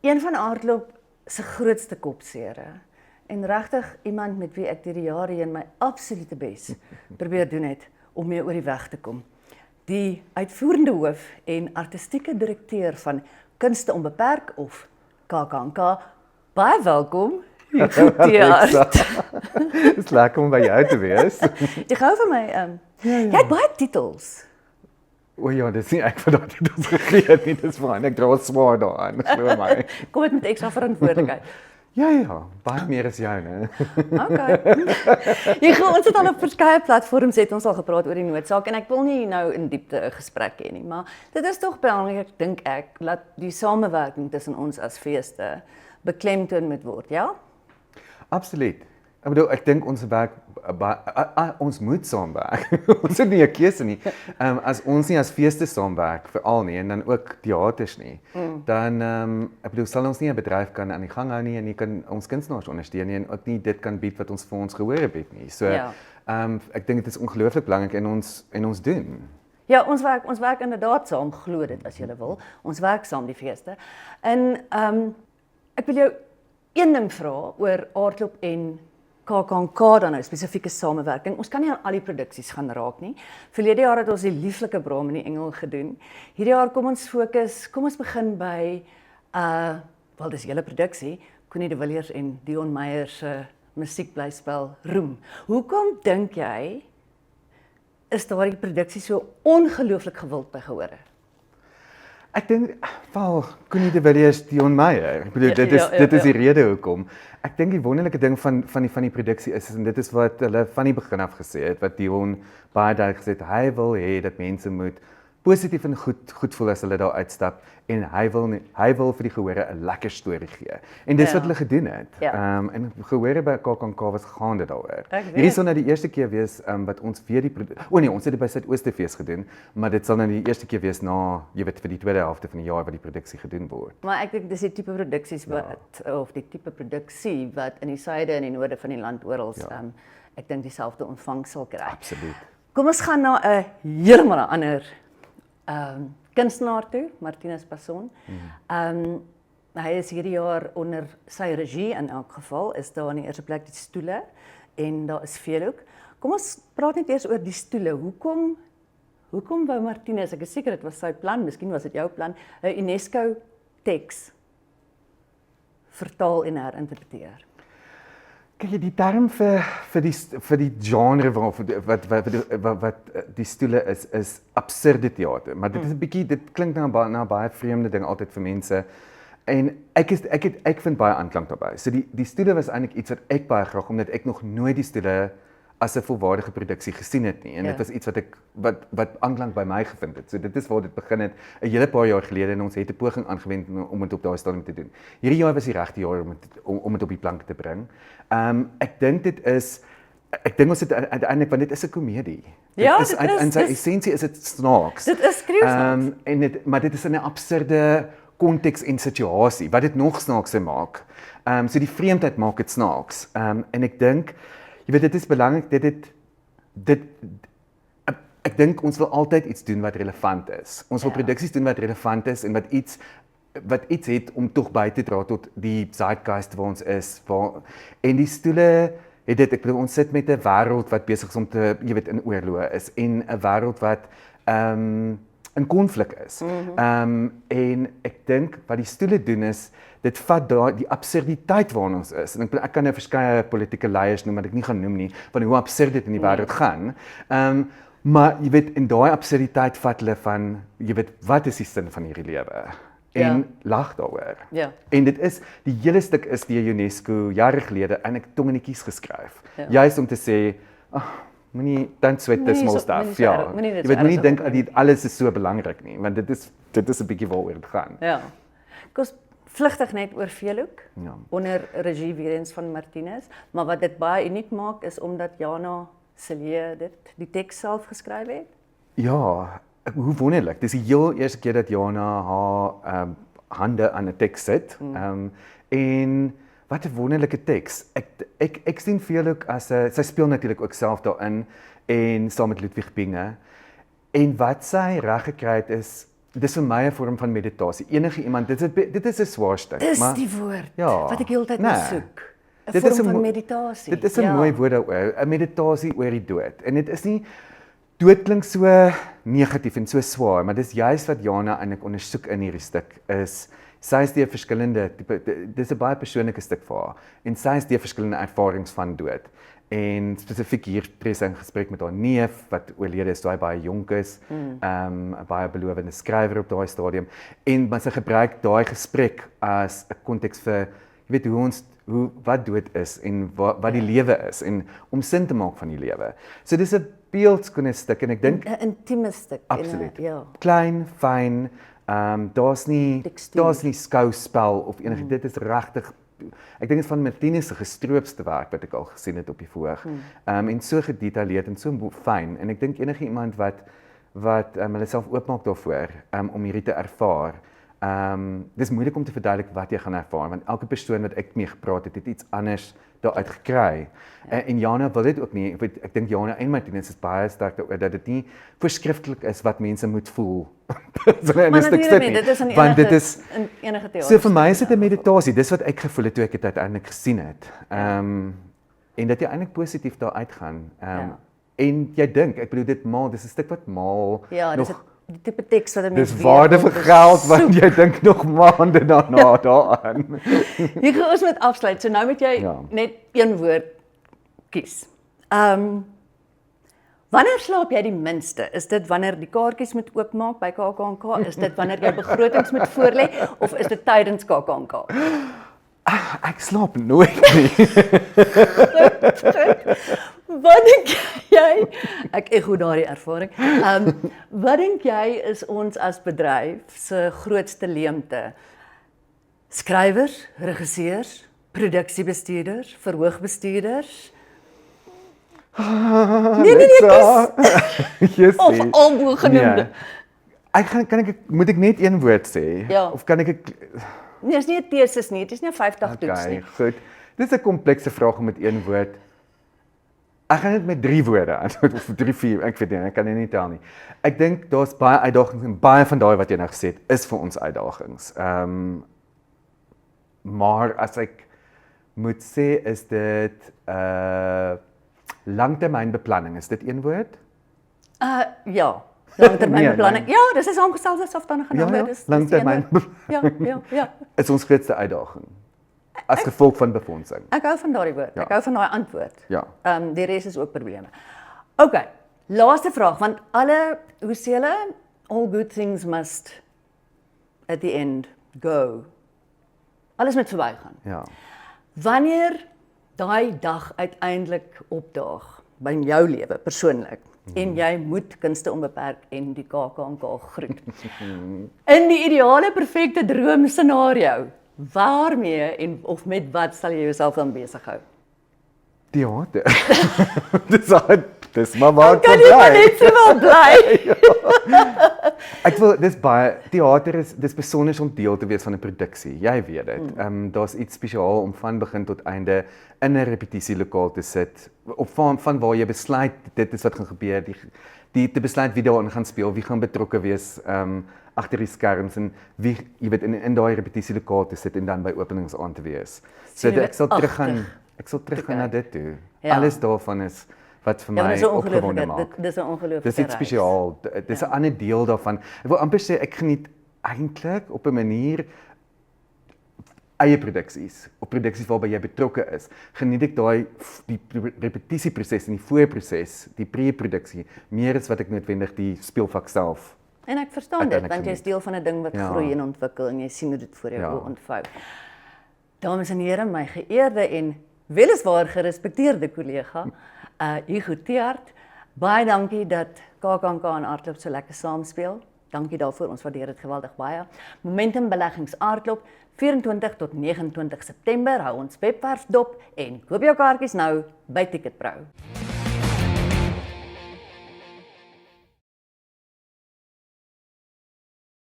een van Aardklop se grootste kopsere en regtig iemand met wie ek deur die jare heen my absolute bes probeer doen het om mee oor die weg te kom. Die uitvoerende hoof en artistieke direkteur van Kunste Onbeperk of KAKNK, baie welkom. Goeiedag. Het is lekker om by jou te wees. Jy hou van my, jy het baie titels. O ja, dis nie ek wat daai titels gegee het nie, dis fyn. Ek dra swaar daaraan, glo my. Kom dit met ekstra verantwoordelikheid. Ja, baie meer as jou, né? Okay. Ons het al op verskeie platforms het ons al gepraat oor die noodsaak en ek wil nie nou in diepte 'n gesprek hê nie, maar dit is tog belangrik, dink ek, dat die samewerking tussen ons as feeste beklemtoon moet word, ja? Absoluut. Ek bedoel, ek dink ons werk ons moet saamwerk. Ons het nie 'n keuse nie. As ons nie as feeste saamwerk veral nie en dan ook teaters nie, dan ek bedoel sal ons nie 'n bedryf kan aan die gang hou nie en nie kan ons kunstenaars ondersteun nie en ook nie dit kan bied wat ons vir ons gehoor het nie. So Ja. Ek dink dit is ongelooflik belangrik en ons doen. Ja, ons werk inderdaad saam, glo dit as jy wil. Ons werk saam die feeste. En ek wil jou een ding vra oor Aardklop en KAKNK dan nou, spesifieke samewerking. Ons kan nie aan al die produksies gaan raak nie. Verlede jaar het ons die lieflike Braam en die Engel gedoen. Hierdie jaar kom ons begin by wel dis hele produksie, Connie de Villiers en Dion Meyer se musiekblyspel Roem. Hoekom dink jy is daardie produksie so ongelooflik gewild by gehore? Ek dink wel Connie de Villiers, Dion Meyer. Ek bedoel dit is die rede hoekom. Ek dink die wonderlike ding van die produksie is en dit is wat hulle van die begin af gesê het, wat Dion baie duidelik gesê het, hy wil hê dat mense moet positief en goed voel as hulle daar uitstap en hy wil vir die gehore 'n lekker storie gee. En dis wat hulle gedoen het. En gehore by KAKNK was gaande daaroor. Hierdie sal nou die eerste keer wees wat ons weer ons het dit by Suidoostefees gedoen, maar dit sal nou die eerste keer wees na, jy weet, vir die tweede helfte van die jaar wat die produksie gedoen word. Maar ek dink dis die tipe produksies of die tipe produksie wat in die suide en die noorde van die land oral ek dink dieselfde ontvangs sal kry. Absoluut. Kom ons gaan na 'n heeltemal 'n ander kunstenaar toe, Martinus Passon. Hy is hierdie jaar onder sy regie in elk geval, is daar in die eerste plek die stoele en daar is Veelhoek. Kom ons praat net eers oor die stoele. Hoekom wou Martinus, ek is seker dit was sy plan, miskien was dit jou plan, 'n UNESCO teks vertaal en herinterpreteer? Kyk, die term vir die genre wat die stoele is absurde teater, maar dit is 'n bietjie, dit klink na 'n baie vreemde ding altyd vir mense. En ek vind baie aanklank daarbey. So die stoele was eintlik iets wat ek baie graag, omdat ek nog nooit die stoele as 'n volwaardige produksie gesien het nie. En dit was iets wat aanklank by my gevind het. So dit is waar dit begin het 'n hele paar jaar gelede en ons het 'n poging aangewend om dit op daai stadium te doen. Hierdie jaar was die regte jaar om dit op die plank te bring. Ek dink ons het uiteindelik, want dit is 'n komedie. Ja, dit is in sy essensie is dit snaaks. Dit is skreeusnaaks. Maar dit is in 'n absurde konteks en situasie wat dit nog snaakser maak. So die vreemdheid maak dit snaaks. En ek dink, jy weet, dit is belangrik ek dink ons wil altyd iets doen wat relevant is. Ons wil produksies doen wat relevant is en wat iets het om tog by te dra tot die zeitgeist waar ons is. En die stoele het dit, ek bedoel, ons sit met 'n wêreld wat besig is om te, jy weet, in oorlog is en 'n wêreld wat in konflik is. En ek dink wat die stoele doen is, dit vat die absurditeit waarin ons is. En ek kan nou verskeie politieke leiers noem wat ek nie gaan noem nie, van hoe absurd dit in die wêreld gaan. Maar jy weet, in daai absurditeit vat hulle van, jy weet, wat is die sin van hierdie lewe? En lag daaroor. Ja. En die hele stuk is deur UNESCO jare gelede eintlik tong in die kies geskryf. Juist om te sê, moenie, don't sweat the small stuff. Ja. Jy weet, moenie dink dat alles is so belangrik nie, want dit is 'n bietjie waaroor dit gaan. Ja. Kos vlugtig net oor Veelhoek, onder regie weer eens van Martinus, maar wat dit baie uniek maak is omdat Jana Silje die teks self geskryf het. Ja, hoe wonderlik. Dis die heel eerste keer dat Jana haar hande aan 'n teks sit. En wat 'n wonderlike teks. Ek sien Veelhoek as sy speel natuurlik ook self daarin en saam met Ludwig Binge. En wat sy reg gekry het is dis vir my 'n vorm van meditasie. Enige iemand, dit is 'n swaar stuk, Dis maar die woord ja, wat ek heeltyd nee. soek. 'n Dit is vorm van mo- meditasie. Dit is 'n mooi woord daaroor, 'n meditasie oor die dood. En dit is nie dood klink so negatief en so swaar, maar dis juist wat Jana eintlik ondersoek in hierdie stuk is. Sy is deur verskillende tipe dis 'n baie persoonlike stuk vir haar en sy is deur verskillende ervarings van dood. En spesifiek hier tree sy in gesprek met haar neef wat oorlede is toe hy baie jonk is, 'n baie belowende skrywer op daai stadium en maar sy gebruik daai gesprek as 'n konteks vir jy weet wat dood is en wat die lewe is en om sin te maak van die lewe. So dis 'n beeldskone stuk en ek dink 'n intieme stuk. absoluut. Ja. Klein, fyn, daar's nie Tekstuur. skouspel of enigiets. Dit is regtig ek dink dit van Martinus se gestroopste werk wat ek al gesien het op die voorg. En so gedetailleerd en so fyn en ek dink enige iemand wat hulle self oopmaak daarvoor om hierdie te ervaar. Dis moeilik om te verduidelik wat jy gaan ervaar want elke persoon wat ek mee gepraat het iets anders daaruit gekry. En Jana wil dit ook nie. Ek dink Jana en Martinus is baie sterk daaroor dat dit nie voorskrifklik is wat mense moet voel. Maar natuurlik nie, dit is in want dit enige is in enige teater. so vir my is dit 'n meditasie. Dis wat ek gevoel het toe ek dit uiteindelik gesien het. En dat jy eintlik positief daar uitgaan. En jy dink, ek bedoel dis 'n stuk wat maal Ja, dis nog die tipe teks wat 'n mens dis waarde vir geld want jy dink nog maande daarna daaraan. Hier gaan ons met afsluit. So nou moet jy Ja. net een woord kies. Wanneer slaap jy die minste? Is dit wanneer die kaartjies moet oopmaak by KAKNK? Is dit wanneer jy begrotings moet voorlê of is dit tydens KAKNK? Ek slaap nooit nie. Wat dink jy? Ek ekho daardie ervaring. Wat dink jy is ons as bedryf se grootste leemte? Skrywers, regisseurs, produksiebestuurders, verhoogbestuurders? Yes, Of albo genoemde? Nee. Moet ek net een woord sê? Ja. Of kan ek Nee, is nie 'n teses nie, dit is nie 'n 50 toets nie. goed. Dit is 'n komplekse vraag om met een woord. Ek gaan dit met 3 woorde antwoord of 3, 4, ek weet nie, ek kan dit nie tel nie. Ek dink daar's baie uitdagings en baie van daai wat jy nou gesê het is vir ons uitdagings. Maar as ek moet sê is dit langtermynbeplanning, is dit een woord? Ja. Langtermynbeplanning. Nee, Ja, dis 'n saamgestelde selfstandige Ja, naam. Dis langtermyn Ja. is ons grootste uitdaging as gevolg van befondsing. Ek hou van daardie woord. Ja. Ek hou van daai antwoord. Ja. Die res is ook probleme. OK. Laaste vraag want hoe sê hulle? All good things must at the end go. Alles moet verbygaan. Ja. Wanneer daai dag uiteindelik opdaag by jou lewe persoonlik en jy moet kunste onbeperk en die KAKNK groet. In die ideale perfekte droom scenario, waarmee of met wat sal jy jouself dan besig hou? Theater. dis maar waar Kan jy maar net so wel bly? Ek wil theater dis besonder om deel te wees van 'n produksie. Jy weet dit. Daar's iets spesiaal om van begin tot einde in 'n repetisielokaal te sit op van waar jy besluit dit is wat gaan gebeur, die te besluit wie daarin gaan speel, wie gaan betrokke wees agter die skerms en wie jy weet in daai repetisielokaal te sit en dan by openingsaand te wees. So ek sal teruggaan na dit toe. Ja. Alles daarvan is wat vir my opgewonde maak. Dis 'n ongelooflike Dis iets spesiaal. Dis 'n ander deel daarvan. Ek wil amper sê ek geniet eintlik op 'n manier eie produksies, op produksies waarby jy betrokke is. Geniet ek die repetisieproses en die voorproses, die pre-produksie meer as wat ek noodwendig die speelvak self. En ek verstaan dit want jy is deel van 'n ding wat groei en ontwikkel en jy sien hoe dit voor jou oë ontvou. Dames en here, my geëerde en weliswaar gerespekteerde kollega, Hugo Theart, baie dankie dat KAKNK en Aardklop so lekker saamspeel. Dankie daarvoor, ons waardeer dit geweldig baie. Momentum Beleggings Aardklop, 24 tot 29 September, hou ons webwerf dop en koop jou kaartjies nou by Ticketpro.